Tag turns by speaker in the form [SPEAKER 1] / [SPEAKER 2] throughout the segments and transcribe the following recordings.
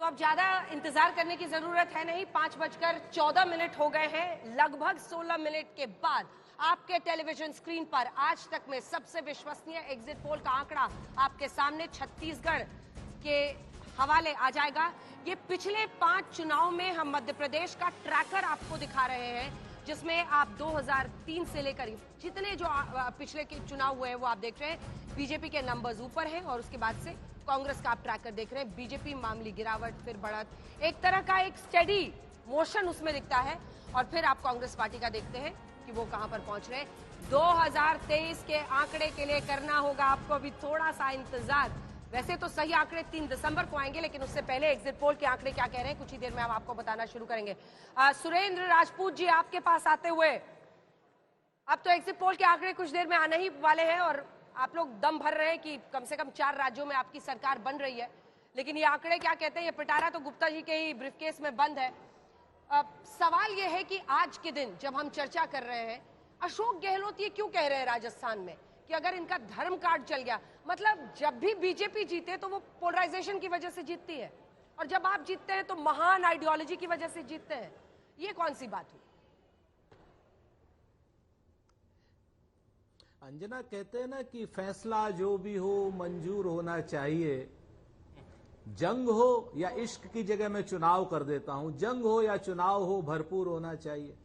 [SPEAKER 1] तो अब ज्यादा इंतजार करने की जरूरत है नहीं। 5:14 हो गए हैं। लगभग 16 मिनट के बाद आपके टेलीविजन स्क्रीन पर आज तक में सबसे विश्वसनीय एग्जिट पोल का आंकड़ा आपके सामने छत्तीसगढ़ के हवाले आ जाएगा। ये पिछले 5 चुनाव में हम मध्य प्रदेश का ट्रैकर आपको दिखा रहे हैं, जिसमें आप 2003 से लेकर जितने जो पिछले के चुनाव हुए हैं वो आप देख रहे हैं। बीजेपी के नंबर्स ऊपर हैं और उसके बाद से कांग्रेस का आप ट्रैकर देख रहे हैं। बीजेपी मामूली गिरावट, फिर बढ़त, एक तरह का एक स्टेडी मोशन उसमें दिखता है। और फिर आप कांग्रेस पार्टी का देखते हैं कि वो कहां पर पहुंच रहे हैं। 2023 के आंकड़े के लिए करना होगा आपको अभी थोड़ा सा इंतजार। वैसे तो सही आंकड़े 3 दिसंबर को आएंगे, लेकिन उससे पहले एग्जिट पोल के आंकड़े क्या कह रहे हैं कुछ ही देर में हम आपको बताना शुरू करेंगे। सुरेंद्र राजपूत जी, आपके पास आते हुए, अब तो एग्जिट पोल के आंकड़े कुछ देर में आने ही वाले हैं और आप लोग दम भर रहे हैं कि कम से कम 4 राज्यों में आपकी सरकार बन रही है, लेकिन ये आंकड़े क्या कहते हैं? ये पिटारा तो गुप्ता जी के ही ब्रीफकेस में बंद है। सवाल ये है कि आज के दिन जब हम चर्चा कर रहे हैं, अशोक गहलोत ये क्यों कह रहे हैं राजस्थान में कि अगर इनका धर्म कार्ड चल गया, मतलब जब भी बीजेपी जीते तो वो पोलराइजेशन की वजह से जीतती है, और जब आप जीतते हैं तो महान आइडियोलॉजी की वजह से जीतते हैं। ये कौन सी बात हुई?
[SPEAKER 2] अंजना, कहते हैं ना कि फैसला जो भी हो मंजूर होना चाहिए। जंग हो या इश्क की जगह मैं चुनाव कर देता हूं, जंग हो या चुनाव हो भरपूर होना चाहिए।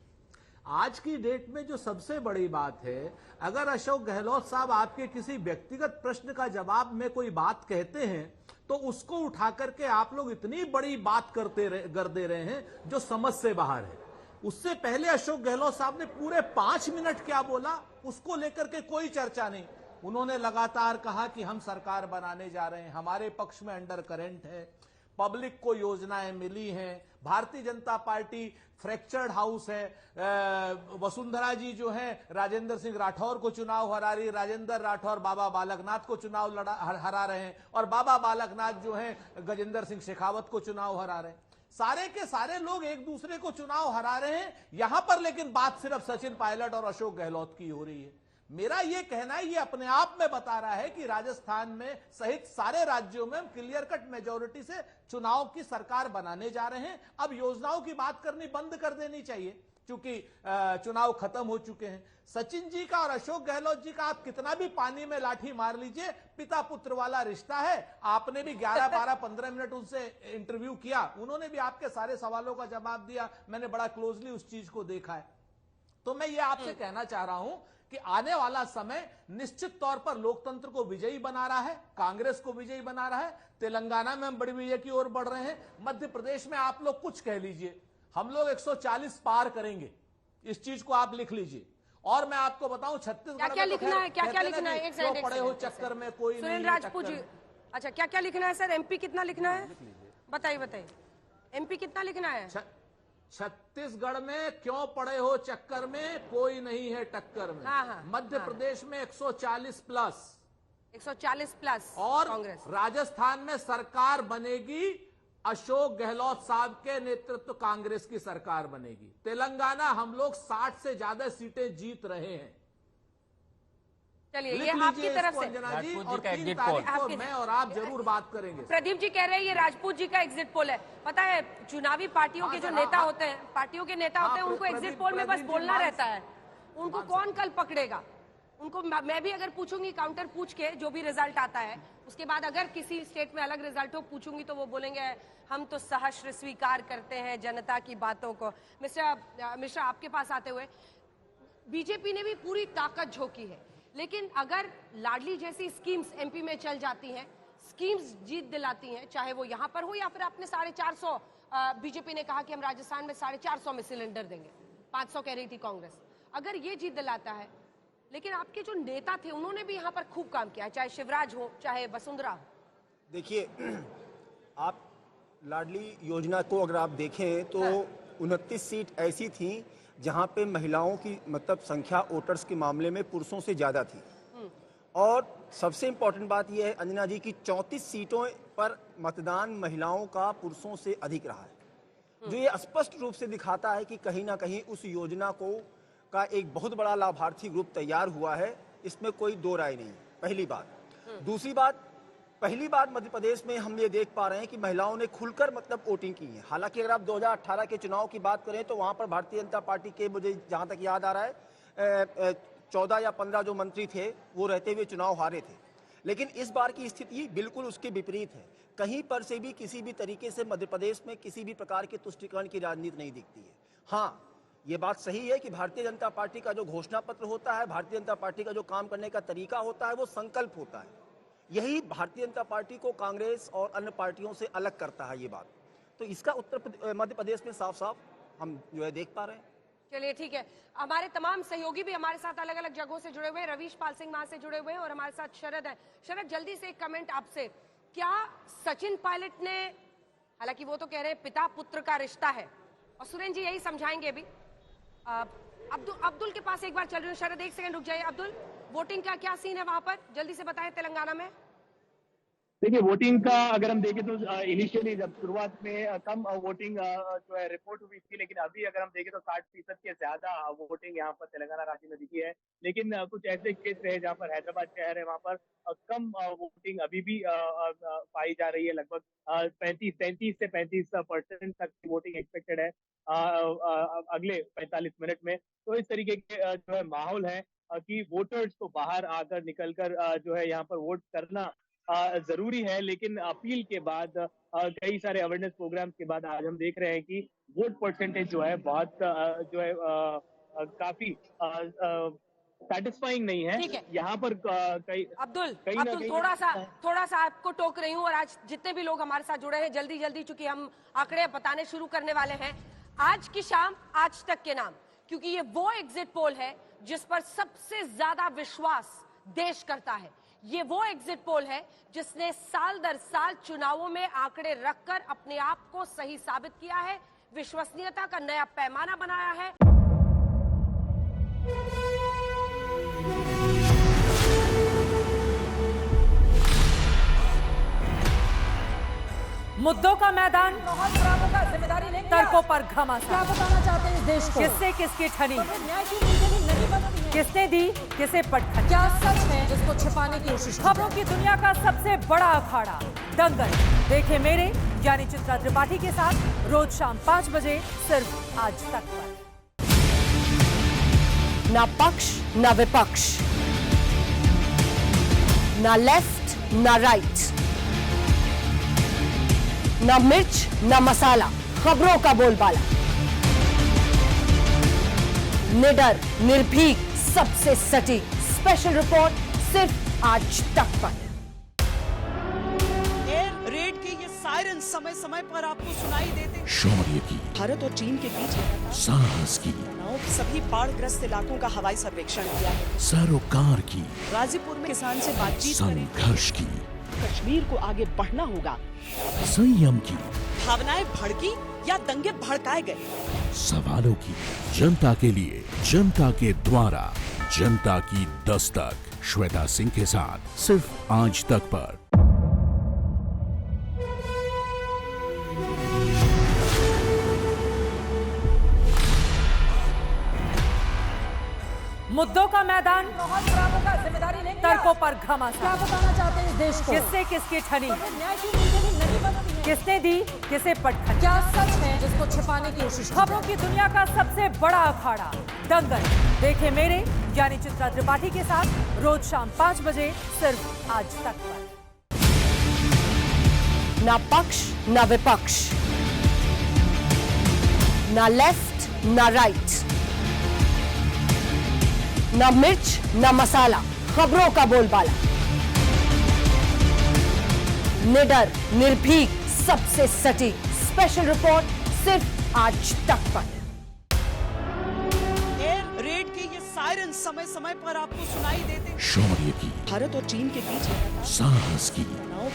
[SPEAKER 2] आज की डेट में जो सबसे बड़ी बात है, अगर अशोक गहलोत साहब आपके किसी व्यक्तिगत प्रश्न का जवाब में कोई बात कहते हैं तो उसको उठा करके आप लोग इतनी बड़ी बात कर दे रहे हैं जो समझ से बाहर है। उससे पहले अशोक गहलोत साहब ने पूरे 5 मिनट क्या बोला उसको लेकर के कोई चर्चा नहीं। उन्होंने लगातार कहा कि हम सरकार बनाने जा रहे हैं, हमारे पक्ष में अंडर करंट है, पब्लिक को योजनाएं मिली हैं, Bharatiya Janata party fractured house है, वसुंधरा जी जो है राजेंद्र सिंह राठौर को चुनाव हरा रही, राजेंद्र राठौर बाबा बालकनाथ को चुनाव हरा रहे हैं, और बाबा बालकनाथ जो है गजेंद्र सिंह शेखावत को चुनाव हरा रहे हैं। सारे के सारे लोग एक दूसरे को चुनाव हरा रहे हैं यहां पर, लेकिन बात सिर्फ सचिन पायलट और अशोक गहलोत की हो रही है। मेरा यह कहना है, ये अपने आप में बता रहा है कि राजस्थान में सहित सारे राज्यों में क्लियर कट मेजोरिटी से चुनाव की सरकार बनाने जा रहे हैं। अब योजनाओं की बात करनी बंद कर देनी चाहिए, क्योंकि चुनाव खत्म हो चुके हैं। सचिन जी का और अशोक गहलोत जी का आप कितना भी पानी में लाठी मार लीजिए, पिता पुत्र वाला रिश्ता है। आपने भी 11, 12, 15 मिनट उनसे इंटरव्यू किया, उन्होंने भी आपके सारे सवालों का जवाब दिया। मैंने बड़ा क्लोजली उस चीज को देखा है। तो मैं ये आपसे कहना चाह रहा हूं कि आने वाला समय निश्चित तौर पर लोकतंत्र को विजयी बना रहा है, कांग्रेस को विजयी बना रहा है। तेलंगाना में हम बड़ी विजय की ओर बढ़ रहे हैं। मध्य प्रदेश में आप लोग कुछ कह लीजिए, हम लोग 140 पार करेंगे, इस चीज को आप लिख लीजिए। और मैं आपको बताऊं, छत्तीसगढ़
[SPEAKER 1] क्या लिखना है, क्या लिखना है?
[SPEAKER 2] क्यों पड़े हो चक्कर में कोई नहीं।
[SPEAKER 1] राजपूत जी, अच्छा क्या लिखना है सर? एमपी कितना लिखना है? बताइए एमपी कितना लिखना है?
[SPEAKER 2] छत्तीसगढ़ में क्यों पड़े हो चक्कर में, कोई नहीं है टक्कर में।
[SPEAKER 1] हाँ,
[SPEAKER 2] मध्य प्रदेश में 140 प्लस,
[SPEAKER 1] 140 प्लस,
[SPEAKER 2] और
[SPEAKER 1] कांग्रेस।
[SPEAKER 2] राजस्थान में सरकार बनेगी, अशोक गहलोत साहब के नेतृत्व कांग्रेस की सरकार बनेगी। तेलंगाना हम लोग 60 से ज्यादा सीटें जीत रहे हैं।
[SPEAKER 1] चलिए, ये आपकी तरफ से
[SPEAKER 2] जी, और 3 तारीख को मैं और आप जरूर बात करेंगे।
[SPEAKER 1] प्रदीप जी कह रहे हैं ये राजपूत जी का एग्जिट पोल है। पता है, चुनावी पार्टियों के जो नेता होते हैं, उनको एग्जिट पोल में बस बोलना रहता है, उनको कौन कल पकड़ेगा? उनको मैं भी अगर पूछूंगी, काउंटर पूछ के जो भी रिजल्ट आता है, उसके बाद अगर किसी स्टेट में अलग रिजल्ट हो पूछूंगी तो वो बोलेंगे हम तो सहर्ष स्वीकार करते हैं जनता की बातों को। मिश्रा, आपके पास आते हुए, बीजेपी ने भी पूरी ताकत झोंकी है, लेकिन अगर लाडली जैसी स्कीम्स एमपी में चल जाती हैं, स्कीम्स जीत दिलाती हैं, चाहे वो यहां पर हो या फिर आपने 450, बीजेपी ने कहा कि हम राजस्थान में 450 में सिलेंडर देंगे, 500 कह रही थी कांग्रेस, अगर ये जीत दिलाता है, लेकिन आपके जो नेता थे उन्होंने भी यहाँ पर खूब काम किया है, चाहे शिवराज हो चाहे वसुंधरा हो।
[SPEAKER 3] देखिए, आप लाडली योजना को अगर आप देखें तो 29 सीट ऐसी थी जहां पे महिलाओं की मतलब संख्या वोटर्स के मामले में पुरुषों से ज्यादा थी। और सबसे इंपॉर्टेंट बात यह है अंजना जी की 34 सीटों पर मतदान महिलाओं का पुरुषों से अधिक रहा है, जो ये स्पष्ट रूप से दिखाता है कि कहीं ना कहीं उस योजना का एक बहुत बड़ा लाभार्थी ग्रुप तैयार हुआ है। इसमें कोई दो राय नहीं। पहली बात। दूसरी बात, पहली बार मध्य प्रदेश में हम ये देख पा रहे हैं कि महिलाओं ने खुलकर मतलब वोटिंग की है। हालांकि अगर आप 2018 के चुनाव की बात करें तो वहां पर भारतीय जनता पार्टी के, मुझे जहां तक याद आ रहा है, 14 या 15 जो मंत्री थे वो रहते हुए चुनाव हारे थे। लेकिन इस बार की स्थिति बिल्कुल उसके विपरीत है। कहीं पर से भी किसी भी तरीके से मध्य प्रदेश में किसी भी प्रकार के तुष्टीकरण की राजनीति नहीं दिखती है। हाँ, ये बात सही है कि भारतीय जनता पार्टी का जो घोषणा पत्र होता है, भारतीय जनता पार्टी का जो काम करने का तरीका होता है, वो संकल्प होता है। यही भारतीय जनता पार्टी को कांग्रेस और अन्य पार्टियों से अलग करता है ये बात। तो इसका मध्य प्रदेश में साफ साफ हम जो है देख पा रहे हैं।
[SPEAKER 1] चलिए ठीक है, हमारे तमाम सहयोगी भी हमारे साथ अलग अलग जगहों से जुड़े हुए हैं। रवीश पाल सिंह वहां से जुड़े हुए हैं और हमारे साथ शरद है। शरद, जल्दी से एक कमेंट आपसे, क्या सचिन पायलट ने, हालांकि वो तो कह रहे हैं पिता पुत्र का रिश्ता है, और सुरेंद्र जी यही समझाएंगे अभी। अब्दुल के पास एक बार चल रही हूँ। शरद एक सेकंड रुक जाइए। अब्दुल, वोटिंग का क्या सीन है वहां पर, जल्दी से बताएं तेलंगाना में।
[SPEAKER 4] देखिए, वोटिंग का अगर हम देखें तो इनिशियली जब शुरुआत में कम वोटिंग जो है रिपोर्ट हुई थी, लेकिन अभी अगर हम देखें तो 60% के ज्यादा वोटिंग यहाँ पर तेलंगाना राज्य में दिखी है। लेकिन कुछ ऐसे क्षेत्र है जहाँ पर हैदराबाद शहर है, वहाँ पर कम वोटिंग अभी भी पाई जा रही है। लगभग 33 से 35% तक की वोटिंग एक्सपेक्टेड है अगले 45 मिनट में। तो इस तरीके के जो है माहौल है कि वोटर्स को बाहर आकर निकलकर जो है यहाँ पर वोट करना जरूरी है। लेकिन अपील के बाद कई सारे अवेयरनेस प्रोग्राम्स के बाद आज हम देख रहे हैं कि वोट परसेंटेज जो है बहुत जो है काफी सेटिस्फाइंग नहीं है। यहाँ पर कई
[SPEAKER 1] अब्दुल थोड़ा सा आपको टोक रही हूँ, और आज जितने भी लोग हमारे साथ जुड़े हैं जल्दी चूंकि हम आंकड़े बताने शुरू करने वाले हैं। आज की शाम आज तक के नाम, क्योंकि ये वो एग्जिट पोल है जिस पर सबसे ज्यादा विश्वास देश करता है। ये वो एग्जिट पोल है जिसने साल दर साल चुनावों में आंकड़े रखकर अपने आप को सही साबित किया है, विश्वसनीयता का नया पैमाना बनाया है। मुद्दों का मैदान, जिम्मेदारी नहीं, तर्कों पर घमासान। क्या बताना चाहते हैं इस देश को? किससे किसकी ठनी, किसने दी किसे पटखनी, क्या सच है जिसको छिपाने की कोशिश। खबरों की दुनिया का सबसे बड़ा अखाड़ा दंगल, देखे मेरे यानी चित्रा त्रिपाठी के साथ रोज शाम 5 बजे सिर्फ आज तक पर। ना पक्ष ना विपक्ष, ना लेफ्ट ना राइट, ना मिर्च ना मसाला, खबरों का बोलबाला, निडर निर्भीक सबसे सटीक स्पेशल रिपोर्ट सिर्फ आज तक पर।
[SPEAKER 5] एयर रेड के ये सायरन समय समय पर आपको सुनाई देते।
[SPEAKER 6] शौर्य की,
[SPEAKER 5] भारत और चीन के बीच
[SPEAKER 6] साहस की,
[SPEAKER 5] सभी बाढ़ग्रस्त इलाकों का हवाई सर्वेक्षण किया,
[SPEAKER 6] सरोकार की,
[SPEAKER 5] गाजीपुर में किसान से बातचीत,
[SPEAKER 6] संघर्ष की,
[SPEAKER 5] कश्मीर को आगे बढ़ना होगा,
[SPEAKER 6] संयम की,
[SPEAKER 5] भावनाएं भड़की या दंगे भड़काए गए,
[SPEAKER 6] सवालों की, जनता के लिए, जनता के द्वारा, जनता की दस्तक। श्वेता सिंह के साथ सिर्फ आज तक पर।
[SPEAKER 1] मुद्दों का मैदान, जिम्मेदारी नहीं, तर्कों पर घमासान। क्या बताना चाहते हैं इस देश को? किससे किसकी ठनी, किसने दी किसे पटखनी, क्या सच है जिसको छिपाने की कोशिश। खबरों की दुनिया का सबसे बड़ा अखाड़ा दंगल, देखे मेरे यानी चित्रा त्रिपाठी के साथ रोज शाम 5 बजे सिर्फ आज तक पर। ना पक्ष ना विपक्ष, ना लेफ्ट ना राइट, ना मिर्च ना मसाला, खबरों का बोलबाला, निडर निर्भीक सबसे सटीक स्पेशल रिपोर्ट सिर्फ आज तक पर।
[SPEAKER 5] एयर रेड के ये सायरन समय समय पर आपको सुनाई देते।
[SPEAKER 6] शौर्य की,
[SPEAKER 5] भारत और चीन के बीच
[SPEAKER 6] साहस की,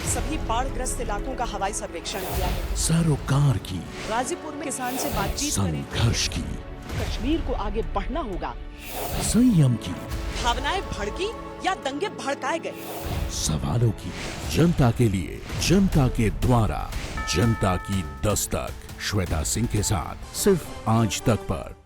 [SPEAKER 5] सभी बाढ़ग्रस्त इलाकों का हवाई सर्वेक्षण किया,
[SPEAKER 6] सरोकार की,
[SPEAKER 5] गाजीपुर में किसान से बातचीत,
[SPEAKER 6] संघर्ष की,
[SPEAKER 5] कश्मीर को आगे बढ़ना होगा,
[SPEAKER 6] संयम की,
[SPEAKER 5] भावनाएं भड़की या दंगे भड़काए गए,
[SPEAKER 6] सवालों की, जनता के लिए, जनता के द्वारा, जनता की दस्तक। श्वेता सिंह के साथ सिर्फ आज तक पर।